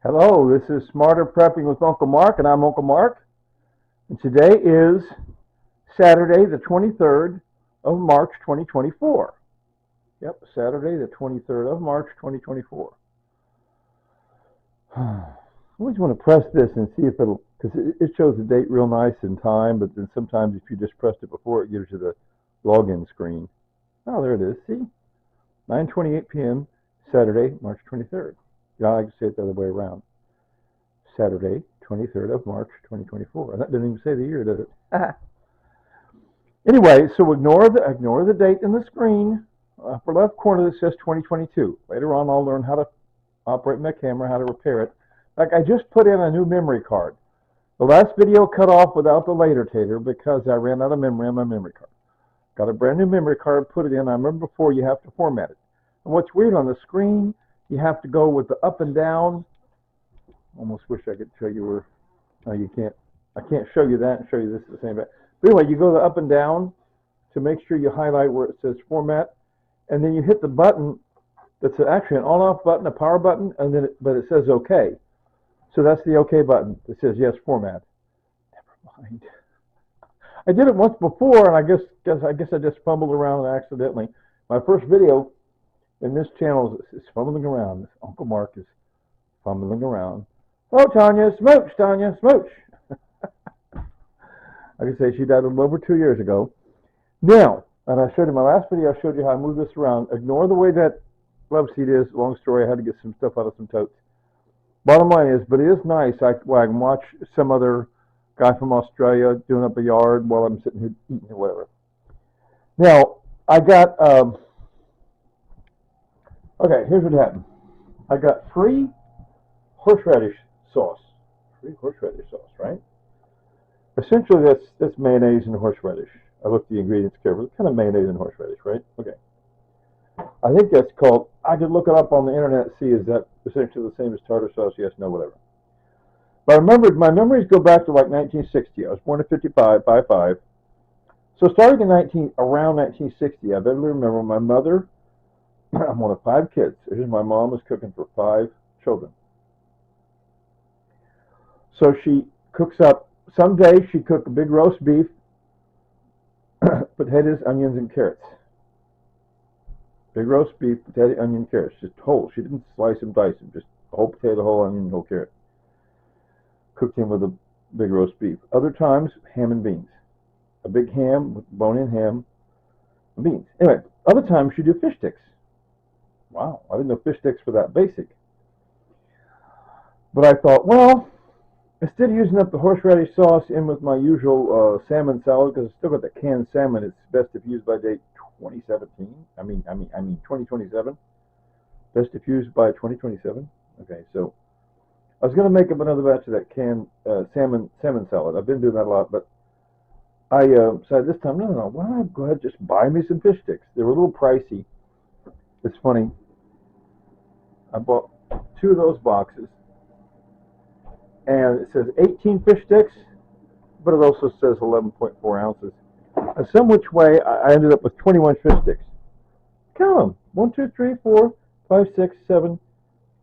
Hello, this is Smarter Prepping with Uncle Mark, and I'm Uncle Mark. And today is Saturday, the 23rd of March, 2024. Yep, Saturday, the 23rd of March, 2024. I always want to press this and see if it'll, because it shows the date real nice and time, but then sometimes if you just pressed it before, it gives you the login screen. Oh, there it is. See? 9:28 p.m., Saturday, March 23rd. Yeah, I can say it the other way around. Saturday, 23rd of March, 2024. And that didn't even say the year, did it? Anyway, so ignore the date in the screen. Upper left corner that says 2022. Later on, I'll learn how to operate my camera, how to repair it. Like I just put in a new memory card. The last video cut off without the later tater because I ran out of memory on my memory card. Got a brand new memory card, put it in. I remember before you have to format it. And what's weird on the screen, you have to go with the up and down. Almost wish I could show you where. No, you can't. I can't show you that and show you this at the same time. But anyway, you go the up and down to make sure you highlight where it says format, and then you hit the button that's actually an on-off button, a power button, and then but it says OK. So that's the OK button. It says yes, format. Never mind. I did it once before, and I guess I just fumbled around accidentally. My first video in this channel is fumbling around. Uncle Mark is fumbling around. Oh, Tanya, smooch, Tanya, smooch. I can say she died a little over 2 years ago. Now, and I showed you in my last video, I showed you how I move this around. Ignore the way that love seat is. Long story, I had to get some stuff out of some totes. Bottom line is, but it is nice. I can watch some other guy from Australia doing up a yard while I'm sitting here eating or whatever. Now, I got, okay, here's what happened. I got free horseradish sauce. Free horseradish sauce, right? Essentially, that's mayonnaise and horseradish. I looked at the ingredients carefully. It's kind of mayonnaise and horseradish, right? Okay. I think that's called, I could look it up on the internet and see, is that essentially the same as tartar sauce? Yes, no, whatever. But I remembered, my memories go back to like 1960. I was born in 55, 55. So starting in around 1960, I vividly remember my mother, I'm one of 5 kids. My mom was cooking for 5 children. So she cooks up, some days she cooked a big roast beef, potatoes, onions, and carrots. Big roast beef, potato, onion, carrots, just whole. She didn't slice them, dice them, just whole potato, whole onion, whole carrot. Cooked him with a big roast beef. Other times, ham and beans. A big ham with bone-in ham and beans. Anyway, other times she'd do fish sticks. Wow, I didn't know fish sticks were that basic. But I thought, well, instead of using up the horseradish sauce in with my usual salmon salad, because I still got the canned salmon, it's best if used by date 2017. I mean 2027. Best if used by 2027. Okay, so I was going to make up another batch of that canned salmon salad. I've been doing that a lot, but I decided this time, no, why don't I go ahead and just buy me some fish sticks? They were a little pricey. It's funny. I bought 2 of those boxes, and it says 18 fish sticks, but it also says 11.4 ounces. And some which way, I ended up with 21 fish sticks. Count them. 1, 2, 3, 4, 5, 6, 7,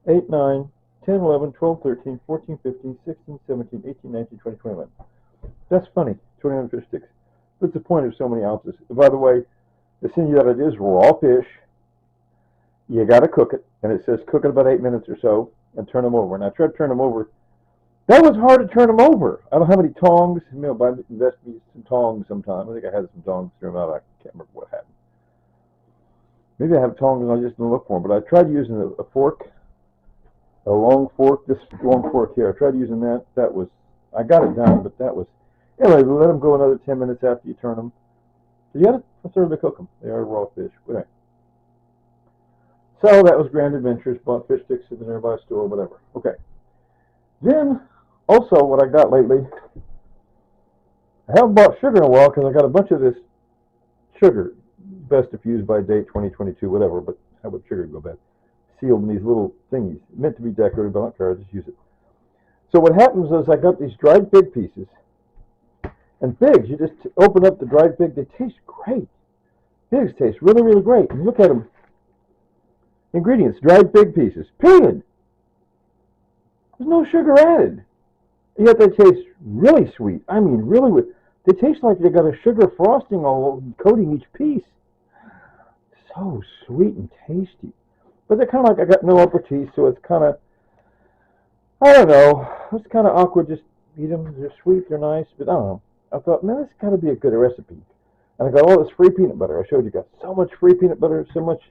8, 9, 10, 11, 12, 13, 14, 15, 16, 17, 18, 19, 20, 21. That's funny, 21 fish sticks. What's the point of so many ounces? By the way, the thing that it is raw fish. You got to cook it, and it says cook it about 8 minutes or so, and turn them over. And I tried to turn them over. That was hard to turn them over. I don't have any tongs. Invest me some tongs sometime. I think I had some tongs thrown out. I can't remember what happened. Maybe I have tongs and I just didn't look for them. But I tried using a fork, a long fork, this long fork here. I tried using that. I got it done, but that was, anyway, let them go another 10 minutes after you turn them. So you got to thoroughly cook them. They are raw fish. Anyway. So that was Grand Adventures. Bought fish sticks in the nearby store, whatever. Okay. Then, also, what I got lately, I haven't bought sugar in a while because I got a bunch of this sugar. Best if used by date 2022, whatever, but how would sugar go bad? Sealed in these little thingies. Meant to be decorative, but I don't care. I just use it. So what happens is I got these dried fig pieces. And figs, you just open up the dried fig. They taste great. Figs taste really, really great. And look at them. Ingredients, dried fig pieces, period. There's no sugar added. Yet they taste really sweet. I mean, really, they taste like they got a sugar frosting all coating each piece. So sweet and tasty. But they're kind of like I got no upper teeth, so it's kind of, I don't know, it's kind of awkward. Just eat them. They're sweet, they're nice, but I don't know. I thought, man, this got to be a good recipe. And I got all this free peanut butter. I showed you, got so much free peanut butter, so much.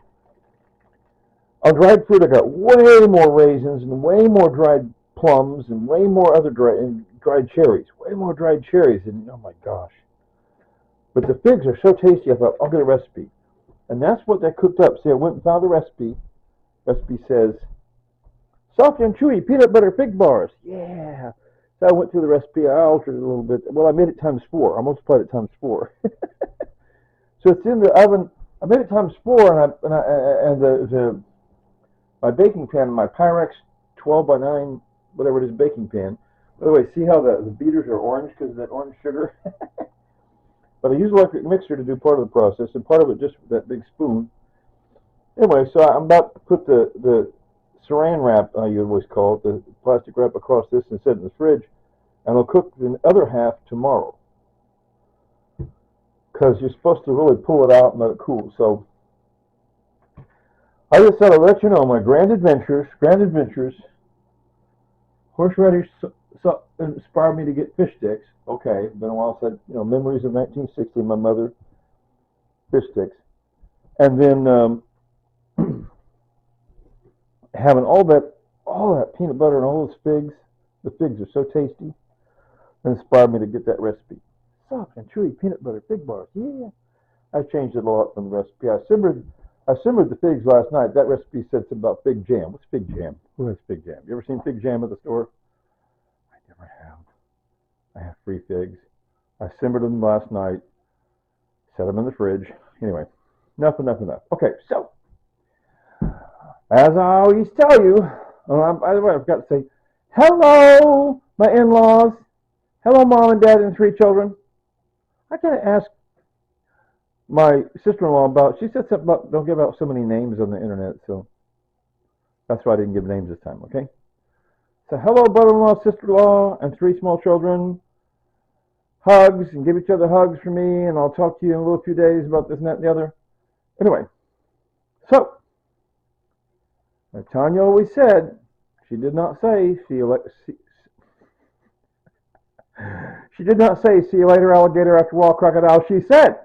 On dried fruit, I got way more raisins and way more dried plums and way more other dried cherries. Way more dried cherries, and oh my gosh. But the figs are so tasty, I thought, I'll get a recipe. And that's what they cooked up. See, I went and found the recipe. Recipe says, soft and chewy peanut butter fig bars. Yeah. So I went through the recipe. I altered it a little bit. Well, I made it times 4. I multiplied it times 4. So it's in the oven. I made it times 4, and my baking pan, my Pyrex 12 by 9, whatever it is, baking pan. By the way, see how the beaters are orange because of that orange sugar? But I use an electric mixer to do part of the process, and part of it just with that big spoon. Anyway, so I'm about to put the saran wrap, you always call it, the plastic wrap across this and set it in the fridge, and I'll cook the other half tomorrow. Because you're supposed to really pull it out and let it cool. So I just thought I'd let you know my grand adventures. Horseradish inspired me to get fish sticks. Okay, been a while since, memories of 1960, my mother, fish sticks. And then having all that peanut butter and all those figs. The figs are so tasty. It inspired me to get that recipe. Soft and chewy peanut butter fig bars. Yeah. I changed it a lot from the recipe. I simmered the figs last night. That recipe said something about fig jam. What's fig jam? Who has fig jam? You ever seen fig jam at the store? I never have. I have free figs. I simmered them last night. Set them in the fridge. Anyway, enough. Okay, so as I always tell you, by the way, I forgot to say, hello, my in-laws. Hello, Mom and Dad and 3 children. I gotta ask my sister-in-law about, she said something about don't give out so many names on the internet, so that's why I didn't give names this time, okay? So hello, brother-in-law, sister-in-law, and 3 small children. Hugs, and give each other hugs for me, and I'll talk to you in a little few days about this and that and the other. Anyway, so, as Tanya always said, she did not say, see you later, alligator, after a while, crocodile. She said,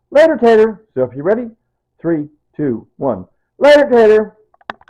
later, tater. So if you're ready, 3, 2, 1. Later, tater.